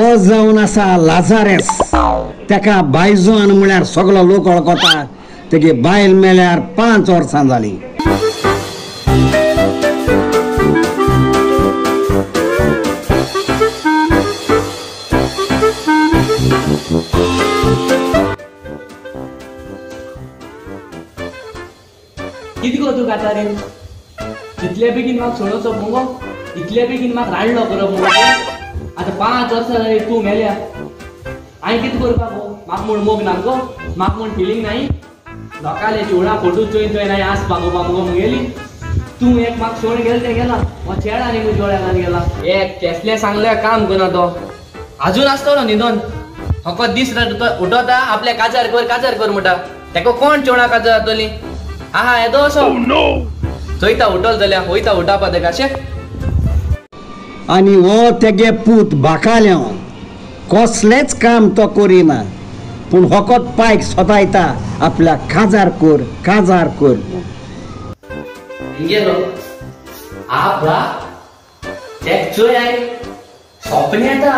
हो जावन आसा लाजारेस तेका बायजोन म्हळ्यार सगळो लोक वळखता तेगे बायल मेल्यार 5 वर्सां जाली कितें गो तूं काता रे इतले बेगीन म्हाका सोडोवचो मुगो इतले बेगीन म्हाका राडलो करप मुगो आतां 5 वर्सां जाली तूं मेल्या हांवें कितें करपाक गो म्हाका म्हूण मोग ना गो म्हाका म्हूण फिलींग नाय लोकांले चिवडा फोटो चोयन चोयन हांवें आस पागोवपा मुगो मुगेली तूं एक म्हाका सोडून गेल तें गेला हो चेडा न्ही म्हज्या दोळ्यान गेला एक केसलें सांगलें काम करना तो अजून आसतलो न्हिदोन फकत दीस उठोता आपल्या काजार कर म्हणटा तेका कोण चेवणा काजार जातली आहा येदो असो चोयता उठल जाल्यार वयता उठापा तेका शे आनी हो तेगे पूत बाकाल्यो कसलेंच काम तो करिना पूण फकत पायक सोदायता आपल्या काजार कर गेलो आपला तेक चोय आय स्वप्न येता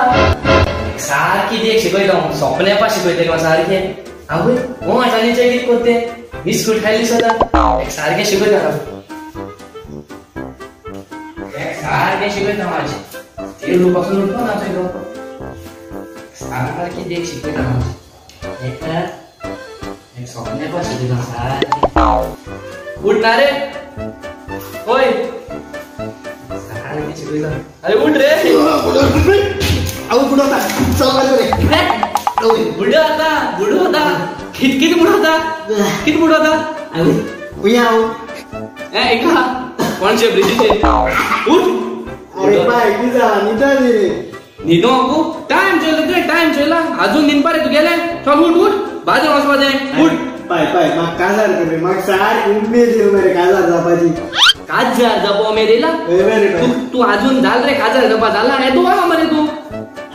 सारकी देख शिकयता स्वप्न येवपा शिकयता तेका सारकें आवय हो आतांचे कितें करते बिस्कूट खायली सदा एक सारकें शिकयता सारकें शिकयता माझे ते लोकांसून उठपा ना तो सारकें देख शिकयता माझे एक स्वप्न येवपा शिकयता सारकें उठ ना रे ओय सारकें शिकयता अरे उठ रे आवय बुडवता चल रे बुडवता किती बुडवता आवय उया ए ऐका कोणचे ब्रिजीचे उठ अरे बाय किजा निदा रे निनो को टाइम चला अजून निन पारे तू गेले चल उठ बाजे वाजवा दे उठ पाय माग काजार कर रे माग सार उमेद येऊ मेरे काजार जापाची काजार जापो मेरेला तू अजून झाल रे काजार जापा झाला नाही तू आ मरे तू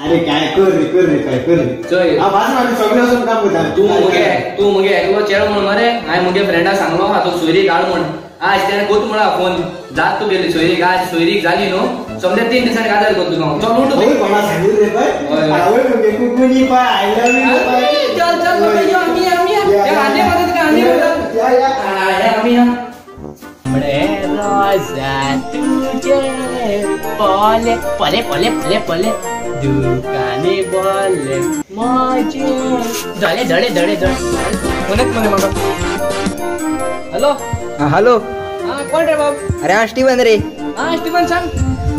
अरे काय कर रे चल आ बाज मारी सगळे असून काम करता तू मगे तुला चेड म्हण मरे हाय मगे फ्रेंडा सांगलो हा तो सोयरी काढ म्हण आज त्याने गोत म्हणा फोन जात तू गेली सोयरीक आज सोयरीक झाली नो समजा 3 दिवसांनी काजार करतो ना चल उठ ओय कोणा सांगितलं रे बाय आवय मगे कुकुनी पाय आय लव यू बाय चल मी या आने मदत का आने मदत या आम्ही बडे रोजा तुझे पले दुकाने बोले माझे धडे कोणच म्हणे मग हॅलो हॅलो कोण रे बाब अरे हा स्टीवन रे स्टीवन सांग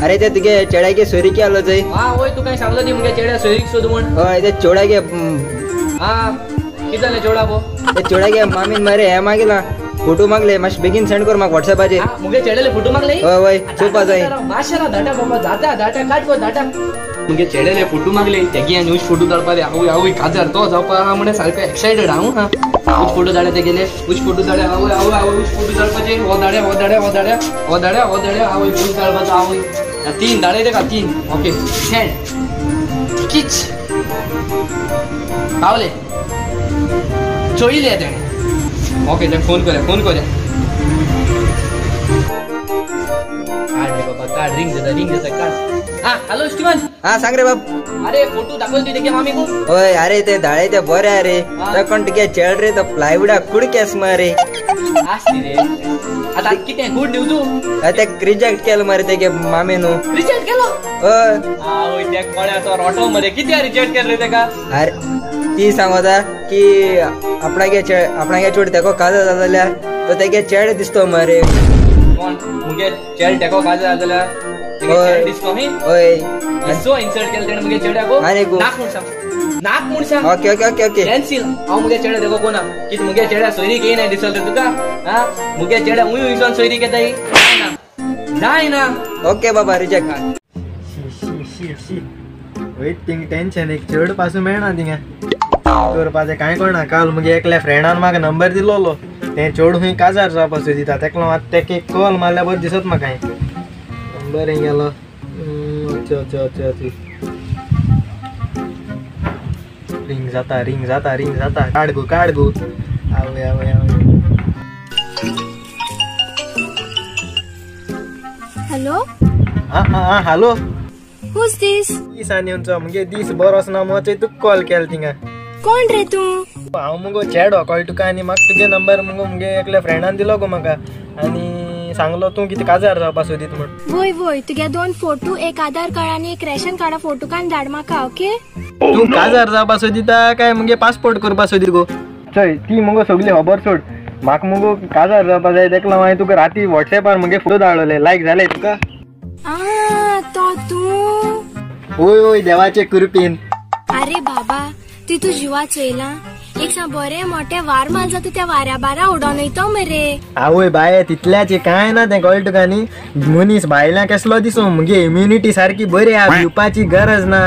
अरे ते तुगे चेड्यागे सोयरी की आलो जय होय तू काय सांगलो ती मुगे चेड्या सोयरीक सोद म्हण हय ते चोडागे किती जाले चोडा भो ते चोडागे मामीन मरे हे मागेला फोटो मागले मातशे बेगीन सेंड कर म्हाका व्हॉट्सएपाचेर मुगे चेड्याले फोटो मागले हय चोवपा जाय माशेला धाटा बाबा धाटा काट गो धाटा मुगे चेड्याले फोटो मागले तेगे न्यूज फोटो धाडपा दे आवय काजार तो जावपा म्हणे सारको एक्साइटेड हांव उच फोटो धाडे ते गेले उच फोटो धाडे आवय उच फोटो धाडपाचे हो धाड्या आवय उच धाडपाचो आवय 3 धाडे ते का 3 ओके सेंड किच पावले चोईले तेणे ओके ते फोन करे काढ रे बाबा काढ रिंग देता काढ हॅलो स्टीवन सांग रे बाब अरे फोटो दाखवली तेगे मामी को होय अरे ते धाडे ते बरे अरे तकोण तुगे चेड रे तो प्लायवुडा कुडकेस मरे आसली रे आता कितें गुड न्यूज ते रिजेक्ट केलं मरे तेगे मामेनू रिजेक्ट केलो होय त्या कोण्याचो रोटो मरे कित्या रिजेक्ट केलं रे तेका अरे ती सांगता की आपणागे चोड तेको काजा जाल्यार तो तेगे चेड दिसतो मरे कोण मुगे चेड तेको काजा जाल्यार होय दिसतो ही होय सो इन्सर्ट केलं तेणे मुगे चेड्याको नाक म्हूण सांग ओके कॅन्सिल हांव मुगे चेड्या तेको कोना कित मुगे चेड्या सोयरीक येय नाही दिसल रे तुका मुगे चेड्या उय विसोन सोयरीक येताय जायना ओके बाबा रिजेक्ट वयत थिंग टेन्शन एक चड पासून मेळना थिंगा करपाचें कांय कळना काल मुगे एकल्या फ्रेंडान म्हाका नंबर दिलोलो तें चड खंय काजार जावपा दिता तेका लागून आतां तेका एक कॉल मारल्या बरें दिसत म्हाका नंबर गेलो रिंग जाता काढ गो आवय हॅलो हा हॅलो Who's this? दीस आनी उंचो मुगे दीस बरोस ना मोचे तू कॉल केल थिंगा कोण रे तू? हांव मुगो चेडो कॉल तुका आनी म्हाका तुगे नंबर मुगे एकल्या फ्रेंडान दिलो गो म्हाका आनी सांगलो तूं कितें काजार जावपा सोदीत म्हण वोय वोय तुगे 2 फोटो एक आधार कार्ड आणि एक रेशन कार्ड फोटो कान धाड म्हाका ओके. तूं काजार जावपा सोदिता काय मुगे पासपोर्ट करपा सोदीत गो चय ती मुगो सगळी खबर सोड म्हाका मुगो काजार जावपा जाय तेका लागून हांवें तुका राती व्हॉट्सॅपार मुगे फोटो धाडले लायक जाले तुका. तो तू? ओय ओय देवाचे कृपेन. अरे बाबा ती तू जिवा चोयला एक सा बरे मोठे वार माल जाता त्या वाऱ्या बारा उडोन वयतो मरे. आवय बाय तितल्याचे काय ना तें कळटा तुका न्ही मनीस भायल्या कसलो दिसो मुगे इम्युनिटी सारकी बरी आहा भिवपाची गरज ना.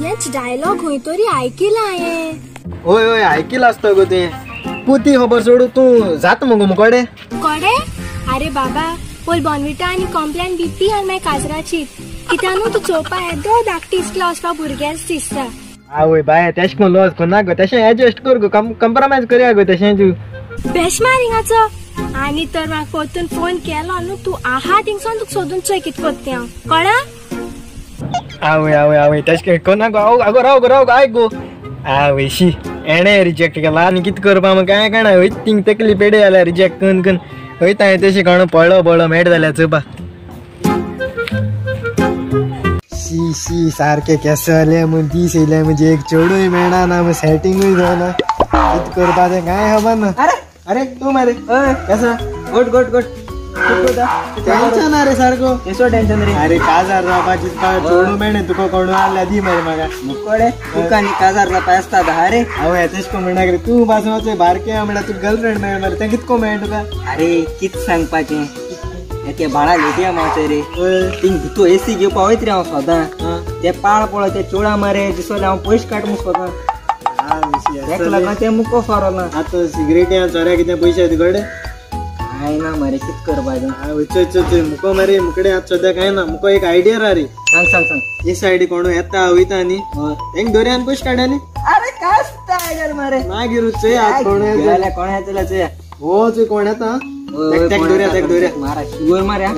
हेच डायलॉग खंय तरी आयकिला हांवें. ओय ओय आयकिला आसतो गो तें तूं ती खबर सोडू तूं जाता मुगो मुकोडे कोडे? अरे बाबा पयल बॉर्नविटा आनी कॉम्प्लेन बीपी आनी मागीर काजराची कित्याक न्हू तूं चोवपा येदो धाकटी इस्कला वचपा भुरग्याच दिसता. आवय बाय तेश कोन लॉस कोना गो तशें एडजस्ट कर गो कंप्रोमाइज करया गो तशें तूं बेश मारिंगाचो. आनी तर म्हाका परतून फोन केलो न्हू तूं आहा थिंगसून तुका सोदून चोय कितें कोत्तें हांव कळ्ळां. आवय आवय आवय तशें कोना गो आगो राव गो आयक गो आवय शी एणे रिजेक्ट केला आनी कितें करपा म्हाका काय कळना हय थिंग तकली पेडे जाल्यार रिजेक्ट करून करून वयता हांवें तशें कोण पळो मेळ जाल्यार चोपा. शी शी सारखे केस जाले म्हूण दीस येयले म्हणजे एक चेडूय मेळना ना म्हूण सेटिंगूय जायना कितें करपा तें कांय खबर ना. अरे तूं मरे केसा गोट गोट गोट टेन्शन रे सारको केसो टेन्शन रे. अरे काजार जावपाची चेडू मेळ्ळें तुका कोण आल्या दी मरे म्हाका मुकोडे तुका नी काजार जावपा आसता रे. आवय तेश को म्हणना रे तूं पासून बारके म्हणल्यार तुका गर्लफ्रेंड मेळ मरे तें कितको मेळ तुका. अरे कित सांगपाचें एके बाळा लेटया मावचे रे थिंग भितू एसी घेवपा वयत रे हांव सोदां ते पाळ पळय ते चोळा मरे दिसले हांव पयशे काड मुगो सोदां तेका लागून ते मुको फारो ना. आतां सिगरेटी चोऱ्या कितें पयशे आहेत कडेन काय ना मरे कित करपाचें. आवय चय मुको मरे मुकडे आतां सद्या काय ना मुको एक आयडिया रा रे. सांग सांग सांग. हे सायडी कोण येता वयता न्ही तेंक दोऱ्यान पयशे काडया न्ही. अरे काय आसता आयडिया मरे मागीर चय आत कोण गेल्या कोण येतले चय हो चय कोण येता तेक दोऱ्या मारा शिवर मार्या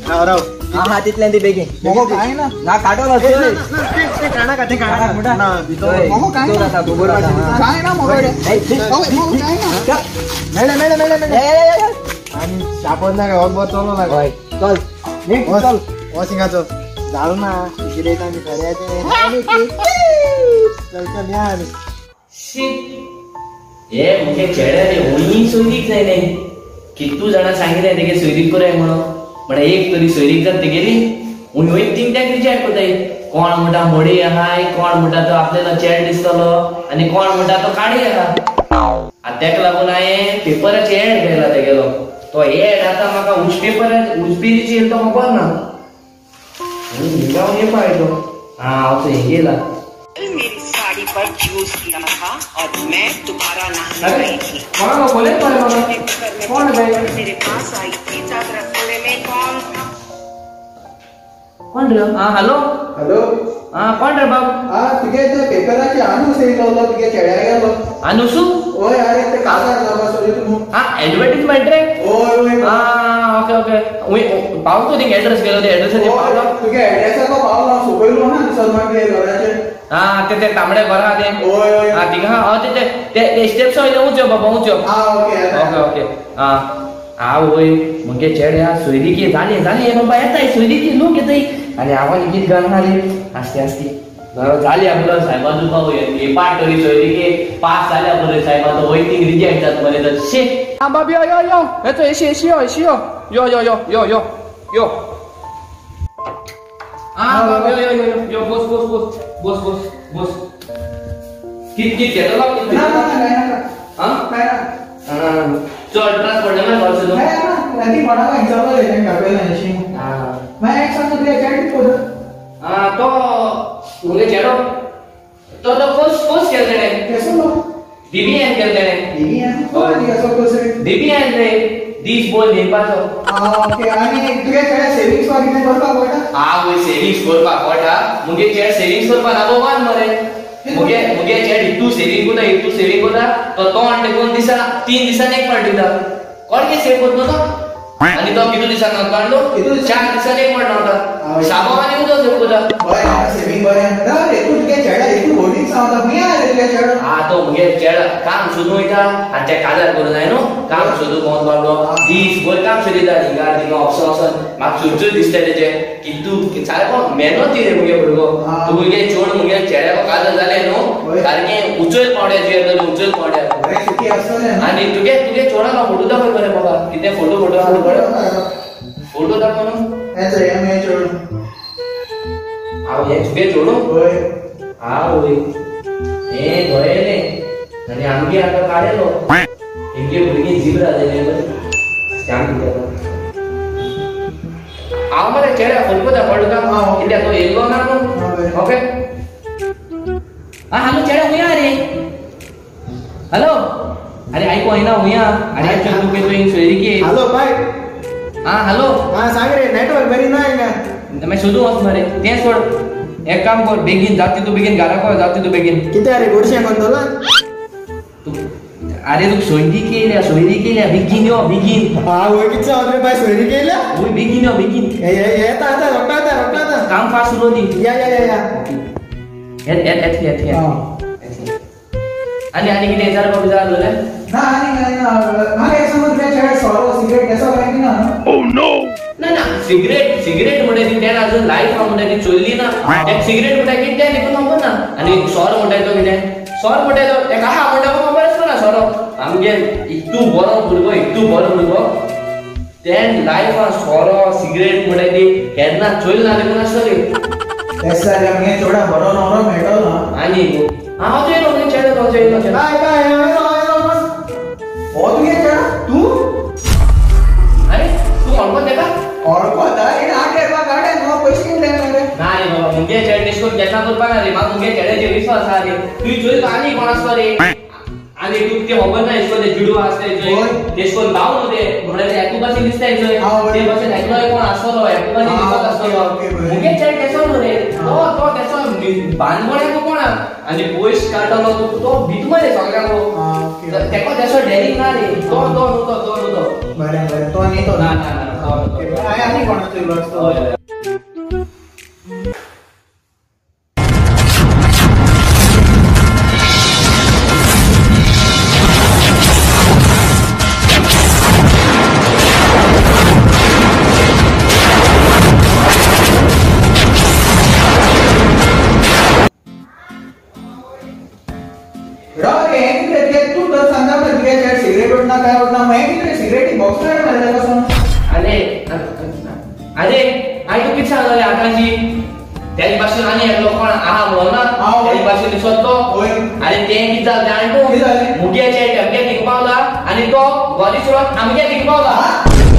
राव राव हा तितल्यान ती बेगीन मोगो काय ना काढवला ते काणा का ते काणा मोठा ना मोगो काय ना गोबर काय ना मोगो मोगो काय ना मेळे आणि सापड ना काय वर चलो ना होय चल नीट चल वॉशिंगाचो जाळू ना सिगरेट आणि खऱ्याचे चल चल या हे मुखे चेड्याने हुंयी सोयरीक जाय न्ही कितू जाणां सांगितलें तेगे सोयरीक करूया म्हणून पण एक तरी सोयरीक जात तेगेली हुंय वयत तीन त्याक रिजेक्ट कोताय. कोण म्हणटा मोडी आहाय कोण म्हणटा तो आपल्याला चेड दिसतलो आनी कोण म्हणटा तो काडी आहा. आतां तेका लागून हांवें पेपराचे एड केला तेगेलो तो एड आतां म्हाका उजपेरीची येयला तो खबर ना जावन येवपा आयलो हांव थंय गेला. मेरी साड़ी पर जूस किया था और मैं दोबारा नहा रही थी। कौन मेरे पास आई थी तब रसोड़े में कौन था? कोण रे? हॅलो हॅलो कोण रे बाब? तुगे ते पेपराचे अनुस येयलो तुगे चेड्या गेलो अनुसू? ओय अरे ते काजार जावपा सोदी तूं एडवर्टीजमेंट रे? ओय ओय ओके पावतो थिंग एड्रेस गेलो ते एड्रेसाचेर पावलो. तुगे एड्रेसाचो पावलो सकयल ना दिसत मागीर घराचे ते तांबडे घर आहा ते ओय ओय थिंग ते स्टेप्स वयले उंच्यो बाबा उंच्यो. ओके ओके वय मुगे चेड्या सोयरीकी जाले बाबा येताय सोयरीकी लोक येताय आनी हांव कितें करना रे आस्ते आस्ते जाली आपलो सायबा तुका हे पाठ करी सोयरीकी पास जाल्या बरे सायबा तो वयतीक रिजेक्ट जाता मरे तर शे बाब यो यो यो येतो एशी यो यो यो यो यो यो यो बाब यो यो यो यो बस कित केलो चल ट्रान्सपोर्ट ना घर से नदी बड़ा का एग्जाम लेने का पहले नहीं मैं एक साथ तो चैट को तो मुझे चलो तो पोस्ट कर देने कैसे लो डीबीएन कर देने डीबीएन और दिया सब कुछ डीबीएन रे दिस बोल निर्मातो ओके आणि तुझे काय सेविंग्स वगैरे करता कोटा वो सेविंग्स करपा कोटा मुगे चेड सेविंग्स करपा नागो वन मरे मुगे चेड तू सेविंग कोता तो तोंड कोण दिसा 3 दिसान एक पार्टी दा कोण के सेव करतो तो आणि तो किती दिवसांना काढलो 4 दिवसांनी एक पडला होता साबावाने उदो शकतो सेविंग बरे तू तुगे चेडा एकू होल्डिंग सांगता मी आले तुगे चेडा तो मुगे चेडा काम सोदूं वयता आनी ते काजार करूं जाय न्हू काम सोदूं कोण बाबलो दीसभर काम सोदिता हिंगा थिंगा ऑप्शन म्हाका चुरचूर दिसता तेजे की तू सारको मेहनत रे मुगे भुरगो तू मुगे चोड मुगे चेड्याको काजार जाले न्हू सारकें उचल पावड्याची येतली उचल पावड्या आनी तुगे चोडाको फोटो दाखय बरे बाबा कितें फोटो फोटो दाखय न्हू हे चोड हांव हे तुगे चोडू आवय हे गोयले आणि आमगे आता काढेलो इनके भुरगी जिबरा जाले बरे सांग हांव मरे चेड्या फोटो पडलो कित्याक तो येयलो ना न्हू ओके हॅलो चेड्या हुया रे हॅलो अरे आयको येना हुया अरे चल तू के तो सोयरी के हॅलो बाय हॅलो सांग रे नेटवर्क बरी ना हिंगा मैं सोदू वच मरे तें सोड एक काम कर बेगीन जाती तू बेगीन घरा को जाती तू बेगीन किती अरे गोडशे कोणतोला अरे तू सोयरी केल्या बेगीन हा होय किती रे बाय सोयरी केल्या ओय बेगीन येता आता रोखता काम फास्ट सुरू दी या येत आणि किती हजार रुपये जाय बोले ना मागे समज तुगे चेडा सोरो सिगरेट कसो काय की ना ना सिगरेट म्हणटा ती तेन अजून लाईफ म्हणटा ती चोरली ना एक सिगरेट म्हणटा कितें तें देखून खबर ना आनी सोरो म्हणटा तो कितें सोर म्हणटा तो तेका हा म्हणटा खबर आसता ना सोरो आमगे इतू बरो भुरगो तेन लाईफान सोरो सिगरेट म्हणटा ती केन्ना चोयल ना देखून आसतली ऐसा रे आमगे चोडा बरो नवरो मेळटलो ना आनी हांव चोयलो न्हू चेडो तो चोयलो काय हो तुगे चेडा तू अरे तू म्हणको तेका ओळखता इन आगे गाड्या नो पैसे किंदे रे ना रे बाबा मुगे चेड डिस्को केन्ना करपा ना रे म्हाका मुगे चेड्याचेर विश्वास आसा रे तू चोयलो आनी कोण आसतो रे आनी तू ते खबर ना इसको ते जुडू आसताय जय तेसको लाव न्हू ते म्हणल्यार ते एकू भाशेन दिसताय जय ते भाशेन एकलो कोण आसतलो एकू भाशेन दिसत आसतलो मुगे चेड तेसो न्हू रे तो तेसो बांदवण्याक कोण आनी पयस काडटलो तो भीत मरे सगळ्यांक तेको तेसो डेरिंग ना रे तो बरे तो नी तो ना आय आनी कोण चोयलो आसतो अरे आई तू किती सांगले आकाशी त्याची पासून आणि एक लोक पण आहा म्हणून ना त्याची पासून दिसतो अरे ते किती झालं आणि तू मुग्याचे टक्के टिकपावला आणि तो घरी सोडून आमगे टिकपावला